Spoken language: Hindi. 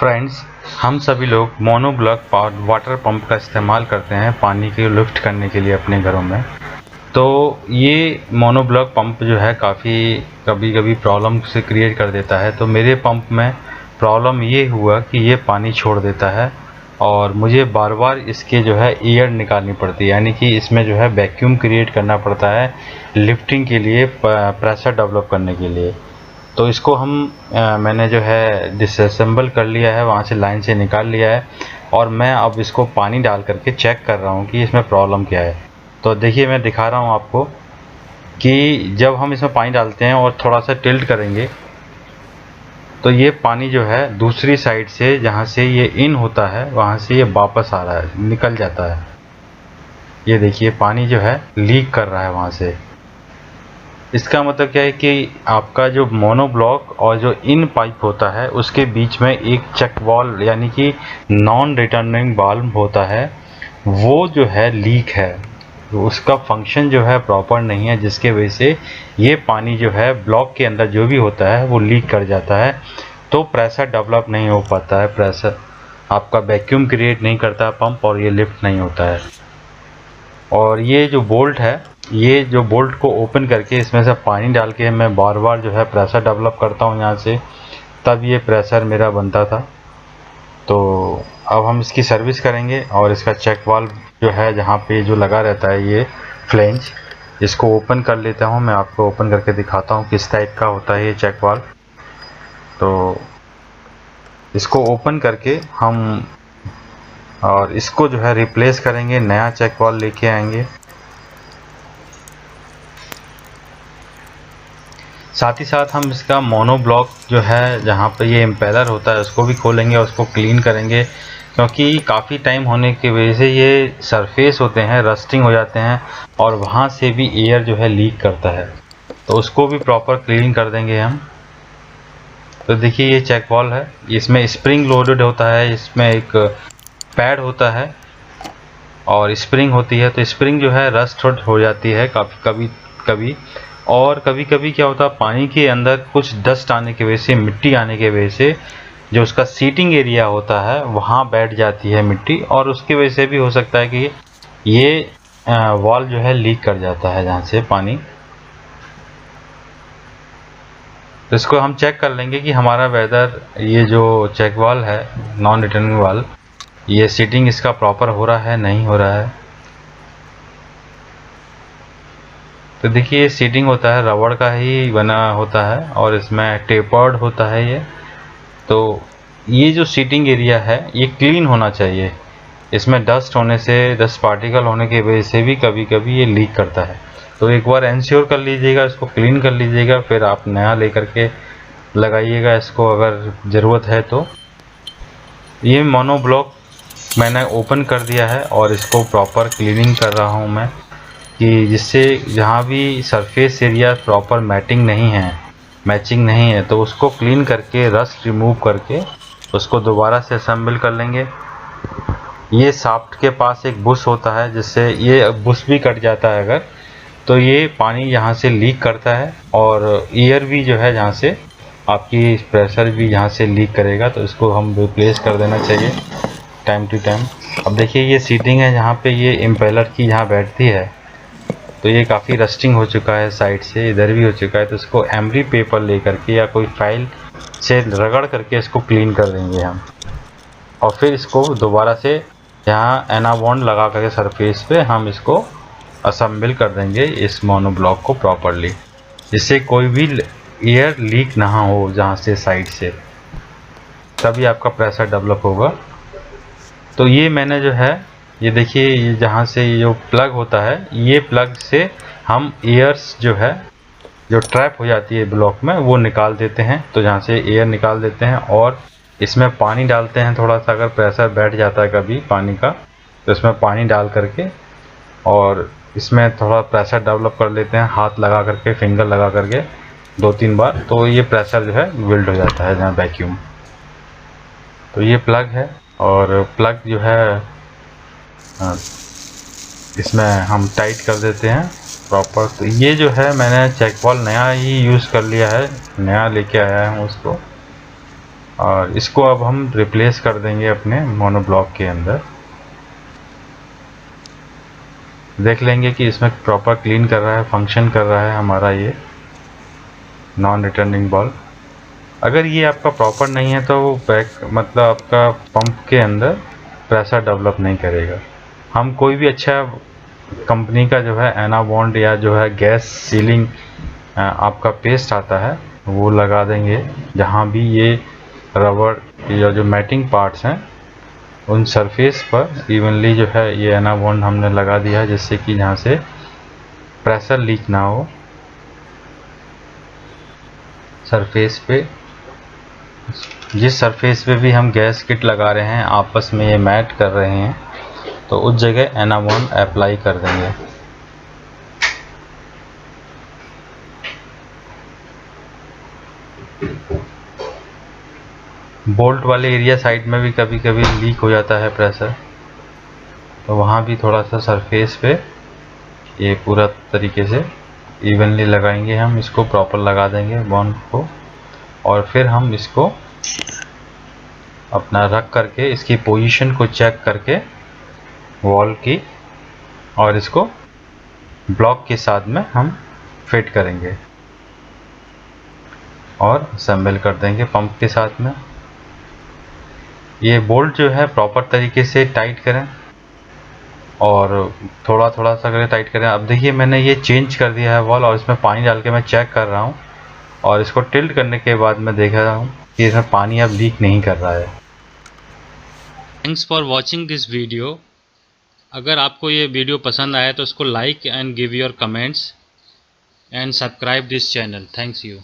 फ्रेंड्स, हम सभी लोग मोनोब्लॉक वाटर पंप का इस्तेमाल करते हैं पानी की लिफ्ट करने के लिए अपने घरों में। तो ये मोनोब्लॉक पंप जो है काफ़ी कभी कभी प्रॉब्लम से क्रिएट कर देता है। तो मेरे पंप में प्रॉब्लम ये हुआ कि ये पानी छोड़ देता है और मुझे बार बार इसके जो है एयर निकालनी पड़ती है, यानी कि इसमें जो है वैक्यूम क्रिएट करना पड़ता है लिफ्टिंग के लिए, प्रेशर डेवलप करने के लिए। तो इसको मैंने जो है डिसअसेंबल कर लिया है, वहाँ से लाइन से निकाल लिया है और मैं अब इसको पानी डाल करके चेक कर रहा हूँ कि इसमें प्रॉब्लम क्या है। तो देखिए, मैं दिखा रहा हूँ आपको कि जब हम इसमें पानी डालते हैं और थोड़ा सा टिल्ट करेंगे तो ये पानी जो है दूसरी साइड से, जहाँ से ये इन होता है, वहाँ से ये वापस आ रहा है, निकल जाता है। ये देखिए, पानी जो है लीक कर रहा है वहाँ से। इसका मतलब क्या है कि आपका जो मोनोब्लॉक और जो इन पाइप होता है उसके बीच में एक चेक वाल्व, यानी कि नॉन रिटर्निंग वाल्व होता है, वो जो है लीक है। तो उसका फंक्शन जो है प्रॉपर नहीं है, जिसके वजह से ये पानी जो है ब्लॉक के अंदर जो भी होता है वो लीक कर जाता है। तो प्रेशर डेवलप नहीं हो पाता है, प्रेशर आपका वैक्यूम क्रिएट नहीं करता पंप और ये लिफ्ट नहीं होता है। और ये जो बोल्ट है, ये जो बोल्ट को ओपन करके इसमें से पानी डाल के मैं बार बार जो है प्रेशर डेवलप करता हूँ यहाँ से, तब ये प्रेशर मेरा बनता था। तो अब हम इसकी सर्विस करेंगे और इसका चेक वाल्व जो है, जहाँ पे जो लगा रहता है ये फ्लेंज, इसको ओपन कर लेता हूँ। मैं आपको ओपन करके दिखाता हूँ किस टाइप का होता है ये चेक वाल्व। तो इसको ओपन करके हम और इसको जो है रिप्लेस करेंगे, नया चेक वाल्व लेके आएंगे। साथ ही साथ हम इसका मोनोब्लॉक जो है, जहाँ पर ये इम्पेलर होता है, उसको भी खोलेंगे और उसको क्लीन करेंगे, क्योंकि काफ़ी टाइम होने की वजह से ये सरफेस होते हैं रस्टिंग हो जाते हैं और वहाँ से भी एयर जो है लीक करता है। तो उसको भी प्रॉपर क्लीन कर देंगे हम। तो देखिए, ये चेक वाल्व है, इसमें स्प्रिंग लोडेड होता है, इसमें एक पैड होता है और स्प्रिंग होती है। तो स्प्रिंग जो है रस्ट हो जाती है कभी कभी, और कभी कभी क्या होता है, पानी के अंदर कुछ डस्ट आने की वजह से, मिट्टी आने की वजह से जो उसका सीटिंग एरिया होता है वहाँ बैठ जाती है मिट्टी, और उसकी वजह से भी हो सकता है कि ये वॉल जो है लीक कर जाता है जहाँ से पानी। तो इसको हम चेक कर लेंगे कि हमारा वेदर, ये जो चेक वाल्व है नॉन रिटर्निंग वाल्व, ये सीटिंग इसका प्रॉपर हो रहा है नहीं हो रहा है। तो देखिए, ये सीटिंग होता है रबड़ का ही बना होता है और इसमें टेपर्ड होता है ये। तो ये जो सीटिंग एरिया है ये क्लीन होना चाहिए। इसमें डस्ट होने से, डस्ट पार्टिकल होने की वजह से भी कभी कभी ये लीक करता है। तो एक बार इंश्योर कर लीजिएगा, इसको क्लीन कर लीजिएगा, फिर आप नया लेकर के लगाइएगा इसको अगर ज़रूरत है तो। ये मोनोब्लॉक मैंने ओपन कर दिया है और इसको प्रॉपर क्लीनिंग कर रहा हूँ मैं, कि जिससे जहाँ भी सरफेस एरिया प्रॉपर मैचिंग नहीं है तो उसको क्लीन करके, रस्ट रिमूव करके उसको दोबारा से असेंबल कर लेंगे। ये शाफ्ट के पास एक बुश होता है, जिससे ये बुश भी कट जाता है अगर, तो ये पानी यहाँ से लीक करता है और एयर भी जो है जहाँ से आपकी प्रेशर भी यहाँ से लीक करेगा। तो इसको हम रिप्लेस कर देना चाहिए टाइम टू टाइम। अब देखिए, ये सीटिंग है जहाँ पे ये इम्पेलर की यहाँ बैठती है, तो ये काफ़ी रस्टिंग हो चुका है, साइड से इधर भी हो चुका है। तो इसको एमरी पेपर ले करके या कोई फाइल से रगड़ करके इसको क्लीन कर देंगे हम, और फिर इसको दोबारा से यहाँ एनाबॉन्ड लगा करके सरफेस पे हम इसको असेंबल कर देंगे इस मोनोब्लॉक को प्रॉपरली, जिससे कोई भी एयर लीक ना हो जहाँ से साइड से, तभी आपका प्रेशर डेवलप होगा। तो ये मैंने जो है, ये देखिए, ये जहाँ से जो प्लग होता है, ये प्लग से हम एयर्स जो है, जो ट्रैप हो जाती है ब्लॉक में, वो निकाल देते हैं। तो जहाँ से एयर निकाल देते हैं और इसमें पानी डालते हैं थोड़ा सा, अगर प्रेशर बैठ जाता है कभी पानी का, तो इसमें पानी डाल करके और इसमें थोड़ा प्रेशर डेवलप कर लेते हैं, हाथ लगा करके, फिंगर लगा करके 2-3 बार, तो ये प्रेशर जो है बिल्ड हो जाता है जहाँ वैक्यूम। तो ये प्लग है और प्लग जो है इसमें हम टाइट कर देते हैं प्रॉपर। तो ये जो है, मैंने चेक वाल्व नया ही यूज़ कर लिया है, नया लेके आया हूँ उसको, और इसको अब हम रिप्लेस कर देंगे अपने मोनोब्लॉक के अंदर। देख लेंगे कि इसमें प्रॉपर क्लीन कर रहा है, फंक्शन कर रहा है हमारा ये नॉन रिटर्निंग बॉल। अगर ये आपका प्रॉपर नहीं है तो वो बैक मतलब आपका पंप के अंदर प्रेशर डेवलप नहीं करेगा। हम कोई भी अच्छा कंपनी का जो है एनाबॉन्ड या जो है गैस सीलिंग आपका पेस्ट आता है वो लगा देंगे जहाँ भी ये रबड़ या जो मैटिंग पार्ट्स हैं उन सरफेस पर इवनली जो है ये एनाबॉन्ड हमने लगा दिया है, जिससे कि यहाँ से प्रेशर लीक ना हो सरफेस पे। जिस सरफेस पे भी हम गैस किट लगा रहे हैं आपस में ये मैट कर रहे हैं तो उस जगह एनाबॉन्ड अप्लाई कर देंगे। बोल्ट वाले एरिया साइड में भी कभी कभी लीक हो जाता है प्रेशर, तो वहाँ भी थोड़ा सा सरफेस पे ये पूरा तरीके से इवनली लगाएंगे। हम इसको प्रॉपर लगा देंगे बॉन्ड को, और फिर हम इसको अपना रख करके इसकी पोजीशन को चेक करके वॉल की और इसको ब्लॉक के साथ में हम फिट करेंगे और असेंबल कर देंगे पंप के साथ में। ये बोल्ट जो है प्रॉपर तरीके से टाइट करें और थोड़ा थोड़ा सा करके टाइट करें। अब देखिए मैंने ये चेंज कर दिया है वॉल और इसमें पानी डाल के मैं चेक कर रहा हूँ और इसको टिल्ट करने के बाद मैं देख रहा हूँ कि इसमें पानी अब लीक नहीं कर रहा है। Thanks for watching this video. अगर आपको ये वीडियो पसंद आया तो उसको like and give your comments and subscribe this channel. Thanks you.